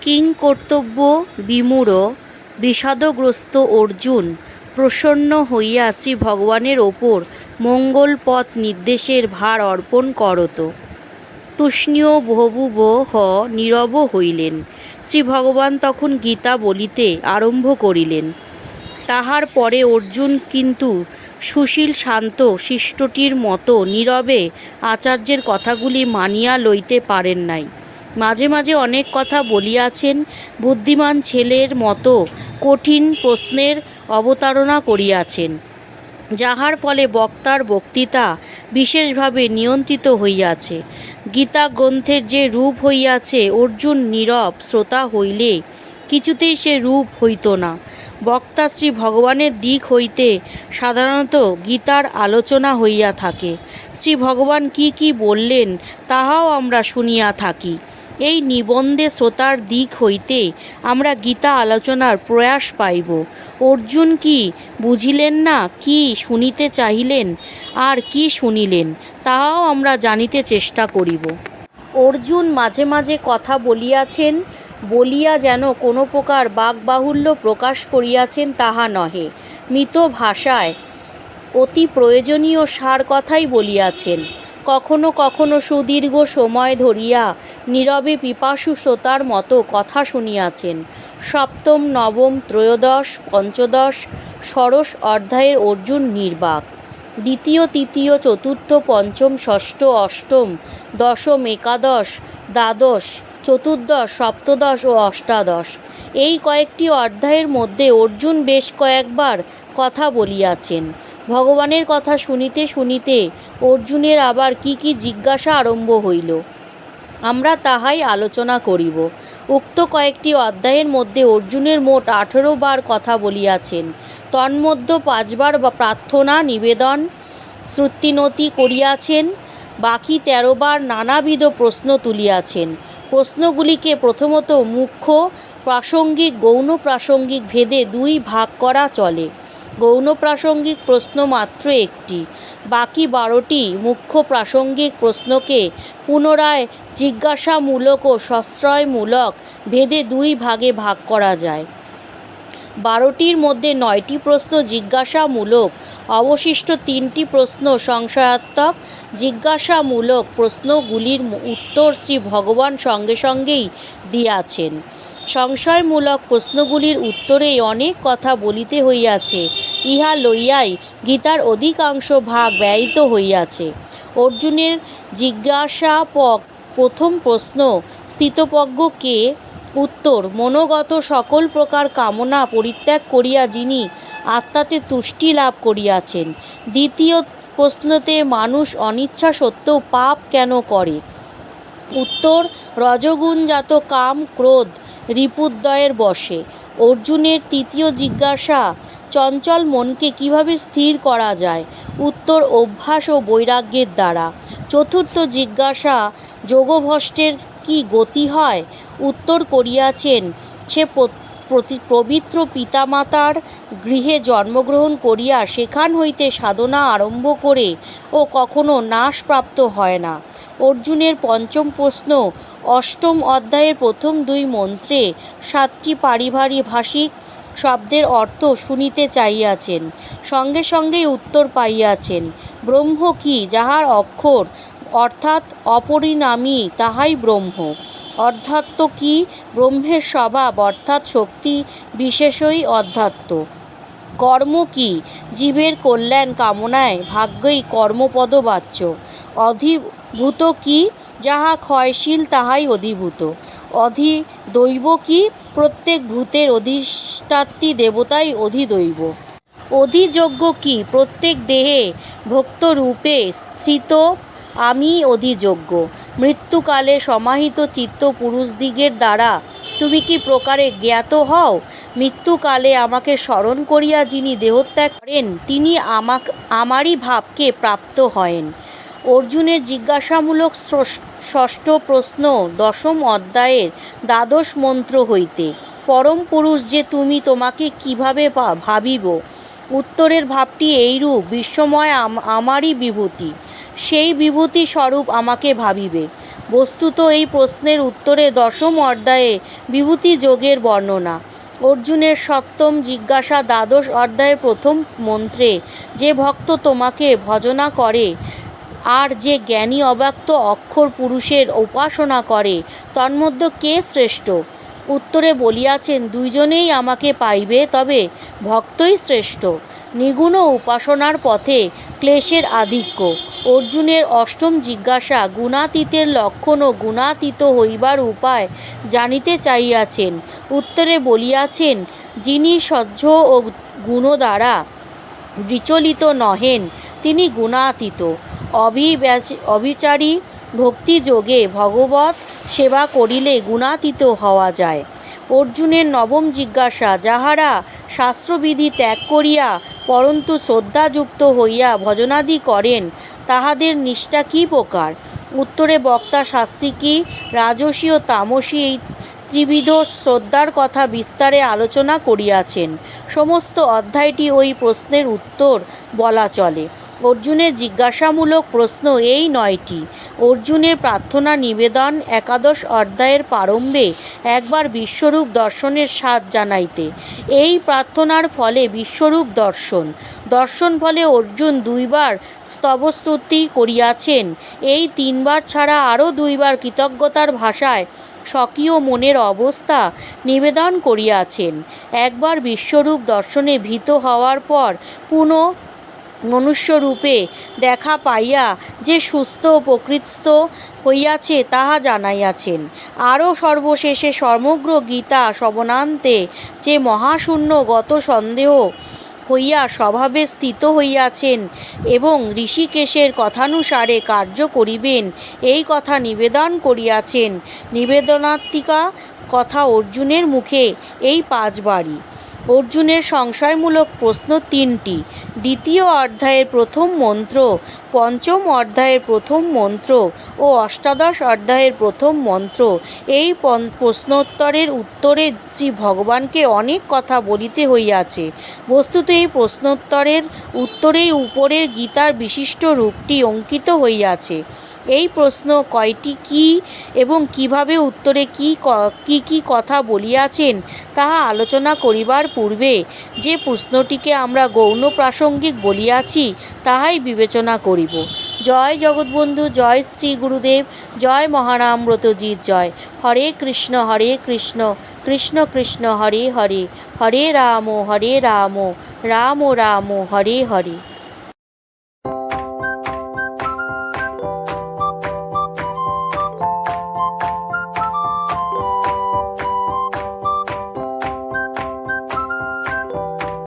কিংকর্তব্য বিমূঢ় বিষাদগ্রস্ত অর্জুন প্রসন্ন হইয়া শ্রী ভগবানের ওপর মঙ্গলপথ নির্দেশের ভার অর্পণ করত। তুষ্ণীয় বহুবহ নীরব হইলেন। শ্রী ভগবান তখন গীতা বলিতে আরম্ভ করিলেন। তাহার পরে অর্জুন কিন্তু সুশীল শান্ত শিষ্টটির মতো নীরবে আচার্যের কথাগুলি মানিয়া লইতে পারেন নাই। মাঝে মাঝে অনেক কথা বলিয়াছেন, বুদ্ধিমান ছেলের মতো কঠিন প্রশ্নের অবতারণা করিয়াছেন, যাহার ফলে বক্তার বক্তৃতা বিশেষভাবে নিয়ন্ত্রিত হইয়াছে। গীতা গ্রন্থের যে রূপ হইয়াছে, অর্জুন নীরব শ্রোতা হইলে কিছুতেই সে রূপ হইত না। বক্তা শ্রী ভগবানের দিক হইতে সাধারণত গীতার আলোচনা হইয়া থাকে। শ্রী ভগবান কি কি বললেন তাহাও আমরা শুনিয়া থাকি। এই নিবন্ধে শ্রোতার দিক হইতে আমরা গীতা আলোচনার প্রয়াস পাইব। অর্জুন কি বুঝিলেন না, কি শুনিতে চাহিলেন আর কি শুনিলেন, তাহাও আমরা জানিতে চেষ্টা করিব। অর্জুন মাঝে মাঝে কথা বলিয়াছেন বলিয়া যেন কোনো প্রকার বাকবাহুল্য প্রকাশ করিয়াছেন তাহা নহে। মৃত ভাষায় অতি প্রয়োজনীয় সার কথাই বলিয়াছেন। কখনো কখনো সুদীর্ঘ সময় ধরিয়া নীরবে পিপাসু শ্রোতার মতো কথা শুনিয়াছেন। সপ্তম, নবম, ত্রয়োদশ, পঞ্চদশ ষোড়শ অধ্যায়ের অর্জুন নির্বাক। দ্বিতীয়, তৃতীয়, চতুর্থ, পঞ্চম, ষষ্ঠ, অষ্টম, দশম, একাদশ, দ্বাদশ, চতুর্দশ, সপ্তদশ ও অষ্টাদশ এই কয়েকটি অধ্যায়ের মধ্যে অর্জুন বেশ কয়েকবার কথা বলিয়াছেন। ভগবানের কথা শুনিতে শুনিতে অর্জুনের আবার কি কি জিজ্ঞাসা আরম্ভ হইল, আমরা তাহাই আলোচনা করিব। উক্ত কয়েকটি অধ্যায়ের মধ্যে অর্জুনের মোট 18 বার কথা বলিয়াছেন। তন্মধ্যে 5 বার প্রার্থনা নিবেদন শ্রুতিনতি করিয়াছেন। বাকি 13 বার নানাবিধ প্রশ্ন তুলিয়াছেন। প্রশ্নগুলিকে প্রথমত মুখ্য প্রাসঙ্গিক, গৌণ প্রাসঙ্গিক ভেদে 2 ভাগ করা চলে। গৌণ প্রাসঙ্গিক প্রশ্ন মাত্র একটি, বাকি 12টি মুখ্য প্রাসঙ্গিক প্রশ্নকে পুনরায় জিজ্ঞাসামূলক ও সংশয়মূলক ভেদে 2 ভাগে ভাগ করা যায়। 12টির মধ্যে 9টি প্রশ্ন জিজ্ঞাসামূলক, অবশিষ্ট 3টি প্রশ্ন সংশয়াত্মক। জিজ্ঞাসামূলক প্রশ্নগুলির উত্তর শ্রী ভগবান সঙ্গে সঙ্গেই দিয়াছেন। সংশয়মূলক প্রশ্নগুলির উত্তরেই অনেক কথা বলিতে হইয়াছে, ইহা লইয়াই গীতার অধিকাংশ ভাগ ব্যয়িত হইয়াছে। অর্জুনের জিজ্ঞাসাপক প্রথম প্রশ্ন, স্থিতপ্রজ্ঞ কে? উত্তর, মনোগত সকল প্রকার কামনা পরিত্যাগ করিয়া যিনি আত্মাতে তুষ্টি লাভ করিয়াছেন। দ্বিতীয় প্রশ্নতে, মানুষ অনিচ্ছা সত্ত্বেও পাপ কেন করে? উত্তর, রজগুণজাত কাম ক্রোধ রিপুদ্বয়ের বশে। অর্জুনের তৃতীয় জিজ্ঞাসা, চঞ্চল মনকে কিভাবে স্থির করা যায়? উত্তর, অভ্যাস ও বৈরাগ্যের দ্বারা। চতুর্থ জিজ্ঞাসা, যোগভ্রষ্টের কি গতি হয়? উত্তর করিয়াছেন, সে পবিত্র পিতামাতার গৃহে জন্মগ্রহণ করিয়া সেখান হইতে সাধনা আরম্ভ করে ও কখনো নাশপ্রাপ্ত হয় না। অর্জুনের পঞ্চম প্রশ্ন, অষ্টম অধ্যায়ের প্রথম 2 মন্ত্রে 7টি পারিভাষিক শব্দের অর্থ শুনিতে চাহিয়াছেন। সঙ্গে সঙ্গেই উত্তর পাইয়াছেন। ব্রহ্ম কি? যাহার অক্ষর অর্থাৎ অপরিণামী তাহাই ব্রহ্ম। অধ্যাত্ম কি? ব্রহ্মের স্বভাব অর্থাৎ শক্তি বিশেষই অধ্যাত্ম। কর্ম কি? জীবের কল্যাণ কামনায় ভাগ্যই কর্মপদবাচ্য। অধিভূত কি? যাহা ক্ষয়শীল তাহাই অধিভূত। অধিদৈব কি? প্রত্যেক ভূতের অধিষ্ঠাত্রী দেবতাই অধিদৈব। অধিযজ্ঞ কি? প্রত্যেক দেহে ভক্তরূপে স্থিত আমি অধিযজ্ঞ। মৃত্যুকালে সমাহিত চিত্ত পুরুষদিগের দ্বারা তুমি কি প্রকারে জ্ঞাত হও? মৃত্যুকালে আমাকে স্মরণ করিয়া যিনি দেহত্যাগ করেন তিনি আমারই ভাবকে প্রাপ্ত হয়েন। অর্জুনের জিজ্ঞাসামূলক ষষ্ঠ প্রশ্ন 10ম অধ্যায়ের দ্বাদশ মন্ত্র হইতে, পরম পুরুষ যে তুমি, তোমাকে কিভাবে ভাবিব? উত্তরের ভাবটি এইরূপ, বিশ্বময় আমারই বিভূতি, সেই বিভূতি স্বরূপ আমাকে ভাবিবে। বস্তুত এই প্রশ্নের উত্তরে 10ম অধ্যায়ে বিভূতি যোগের বর্ণনা। অর্জুনের 7ম জিজ্ঞাসা দ্বাদশ অধ্যায়ের 1ম মন্ত্রে, যে ভক্ত তোমাকে ভজনা করে আর যে জ্ঞানী অব্যক্ত অক্ষর পুরুষের উপাসনা করে, তন্মধ্যে কে শ্রেষ্ঠ? উত্তরে বলিয়াছেন, দুইজনেই আমাকে পাইবে, তবে ভক্তই শ্রেষ্ঠ। নিগুণ উপাসনার পথে ক্লেশের আধিক্য। অর্জুনের 8ম জিজ্ঞাসা গুণাতীতের লক্ষণ ও গুণাতীত হইবার উপায় জানিতে চাহিয়াছেন। উত্তরে বলিয়াছেন, যিনি সহ্য ও গুণ দ্বারা বিচলিত নহেন, তিনি গুণাতীত। অবিচারী ভক্তিযোগে ভগবৎ সেবা করিলে গুণাতীত হওয়া যায়। অর্জুনের 9ম জিজ্ঞাসা, যাহারা শাস্ত্রবিধি ত্যাগ করিয়া পরন্তু শ্রদ্ধাযুক্ত হইয়া ভজনাদি করেন, তাহাদের নিষ্ঠা কী প্রকার? উত্তরে বক্তা শাস্ত্রীকি রাজসী ও তামসী এই ত্রিবিধ শ্রদ্ধার কথা বিস্তারে আলোচনা করিয়াছেন। সমস্ত অধ্যায়টি ওই প্রশ্নের উত্তর বলা চলে। অর্জুনের জিজ্ঞাসামূলক প্রশ্ন এই 9টি। অর্জুনের প্রার্থনা নিবেদন 11 অধ্যায়ের প্রারম্ভে একবার বিশ্বরূপ দর্শনের স্বাদ জানাইতে। এই প্রার্থনার ফলে বিশ্বরূপ দর্শন ফলে অর্জুন 2বার স্তবস্তুতি করিয়াছেন। এই 3বার ছাড়া আরও 2বার কৃতজ্ঞতার ভাষায় স্বকীয় মনের অবস্থা নিবেদন করিয়াছেন। একবার বিশ্বরূপ দর্শনে ভীত হওয়ার পর পুনঃ মনুষ্যরূপে দেখা পাইয়া যে সুস্থ ও প্রকৃতিস্থ হইয়াছে তাহা জানাইয়াছেন। আরও সর্বশেষে সমগ্র গীতা শ্রবণান্তে যে মহাশূন্যগত সন্দেহ হইয়া স্বভাবে স্থিত হইয়াছেন এবং ঋষিকেশের কথানুসারে কার্য করিবেন, এই কথা নিবেদন করিয়াছেন। নিবেদনাত্মিকা কথা অর্জুনের মুখে এই 5বারই। অর্জুনের সংশয়মূলক প্রশ্ন 3টি। দ্বিতীয় অধ্যায়ের 1ম মন্ত্র, 5ম অধ্যায়ের 1ম মন্ত্র ও অষ্টাদশ অধ্যায়ের 1ম মন্ত্র। এই প্রশ্নোত্তরের উত্তরে শ্রী ভগবানকে অনেক কথা বলিতে হইয়াছে। বস্তুত এই প্রশ্নোত্তরের উত্তরেই উপরের গীতার বিশিষ্ট রূপটি অঙ্কিত হইয়াছে। এই প্রশ্ন কয়টি, কি এবং কিভাবে উত্তরে কি কথা বলিয়াছেন তাহা আলোচনা করিবার পূর্বে যে প্রশ্নটিকে আমরা গৌণ প্রাসঙ্গিক বলিয়াছি তাহাই বিবেচনা করিব। জয় জগৎবন্ধু, জয় শ্রী গুরুদেব, জয় মহারামব্রতজির জয়। হরে কৃষ্ণ কৃষ্ণ কৃষ্ণ হরে হরে, হরে রাম রাম রাম হরে হরে।